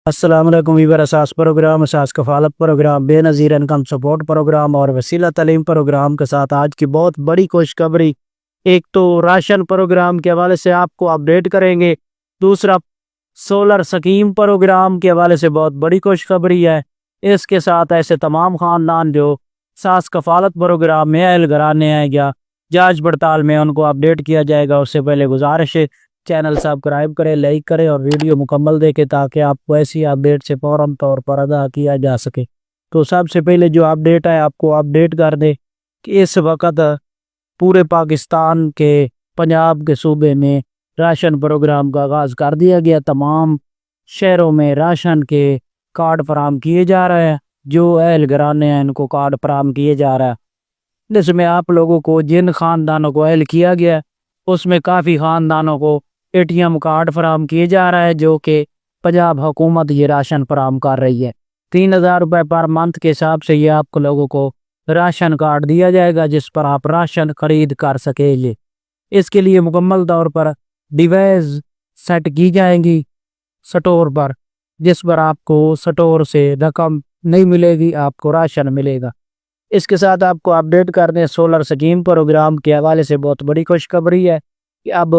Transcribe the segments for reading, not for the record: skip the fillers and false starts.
السلام علیکم ویور، اساس پروگرام، اساس کفالت پروگرام، بے نظیر انکم سپورٹ پروگرام اور وسیلہ تعلیم پروگرام کے ساتھ آج کی بہت بڑی خوشخبری۔ ایک تو راشن پروگرام کے حوالے سے آپ کو اپڈیٹ کریں گے، دوسرا سولر سکیم پروگرام کے حوالے سے بہت بڑی خوشخبری ہے۔ اس کے ساتھ ایسے تمام خاندان جو اساس کفالت پروگرام میں اہل گھرانے ہیں یا جانچ پڑتال میں، ان کو اپڈیٹ کیا جائے گا۔ اس سے پہلے گزارش ہے چینل سبسکرائب کریں، لائک کریں اور ویڈیو مکمل دیکھیں تاکہ آپ کو ایسی اپڈیٹ سے فوراً طور پر آگاہ کیا جا سکے۔ تو سب سے پہلے جو اپڈیٹ ہے آپ کو اپڈیٹ کر دیں کہ اس وقت پورے پاکستان کے پنجاب کے صوبے میں راشن پروگرام کا آغاز کر دیا گیا۔ تمام شہروں میں راشن کے کارڈ فراہم کیے جا رہے ہیں، جو اہل گھرانے ہیں ان کو کارڈ فراہم کیے جا رہا ہے۔ جس میں آپ لوگوں کو جن خاندانوں کو اہل کیا گیا اس میں کافی خاندانوں کو ATM کارڈ فراہم کیے جا رہا ہے، جو کہ پنجاب حکومت یہ راشن فراہم کر رہی ہے۔ 3000 روپے پر منتھ کے حساب سے یہ آپ کو لوگوں کو راشن کارڈ دیا جائے گا، جس پر آپ راشن خرید کر سکیں گے۔ اس کے لیے مکمل طور پر ڈیوائس سیٹ کی جائیں گی سٹور پر، جس پر آپ کو سٹور سے رقم نہیں ملے گی، آپ کو راشن ملے گا۔ اس کے ساتھ آپ کو اپڈیٹ کر دیں سولر سکیم پروگرام کے حوالے سے بہت بڑی خوشخبری ہے کہ اب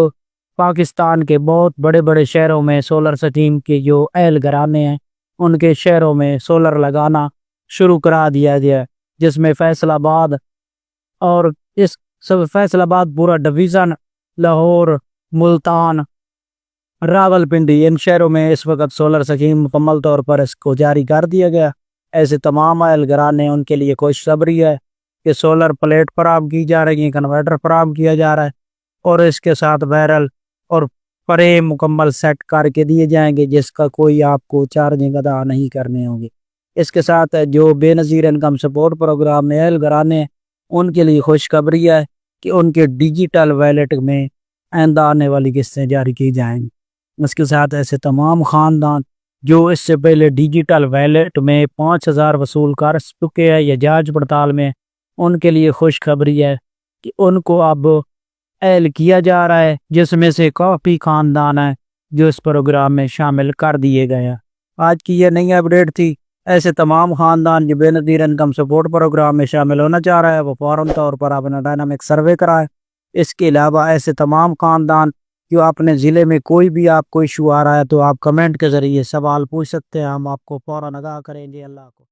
پاکستان کے بہت بڑے بڑے شہروں میں سولر سکیم کے جو اہل گھرانے ہیں ان کے شہروں میں سولر لگانا شروع کرا دیا گیا ہے، جس میں فیصل آباد اور اس فیصل آباد پورا ڈویژن، لاہور، ملتان، راولپنڈی، ان شہروں میں اس وقت سولر سکیم مکمل طور پر اس کو جاری کر دیا گیا۔ ایسے تمام اہل گھرانے ان کے لیے خوشخبری ہے کہ سولر پلیٹ فراہم کی جا رہی ہیں، کنورٹر فراہم کیا جا رہا ہے اور اس کے ساتھ بیرل اور فریم مکمل سیٹ کر کے دیے جائیں گے، جس کا کوئی آپ کو چارجنگ ادا نہیں کرنے ہوں گے۔ اس کے ساتھ جو بے نظیر انکم سپورٹ پروگرام میں اہل گھرانے ہیں ان کے لیے خوشخبری ہے کہ ان کے ڈیجیٹل ویلٹ میں آئندہ آنے والی قسطیں جاری کی جائیں گی۔ اس کے ساتھ ایسے تمام خاندان جو اس سے پہلے ڈیجیٹل ویلٹ میں 5000 وصول کر چکے ہیں یا جانچ پڑتال میں، ان کے لیے خوشخبری ہے کہ ان کو اب اہل کیا جا رہا ہے، جس میں سے کافی خاندان ہیں جو اس پروگرام میں شامل کر دیے گئے ہیں۔ آج کی یہ نئی اپڈیٹ تھی۔ ایسے تمام خاندان جو بے نظیر انکم سپورٹ پروگرام میں شامل ہونا چاہ رہا ہے وہ فوراً طور پر اپنا ڈائنامک سروے کرائے۔ اس کے علاوہ ایسے تمام خاندان جو اپنے ضلع میں کوئی بھی آپ کو ایشو آ رہا ہے تو آپ کمنٹ کے ذریعے سوال پوچھ سکتے ہیں، ہم آپ کو فوراً آگاہ کریں گے۔ اللہ کو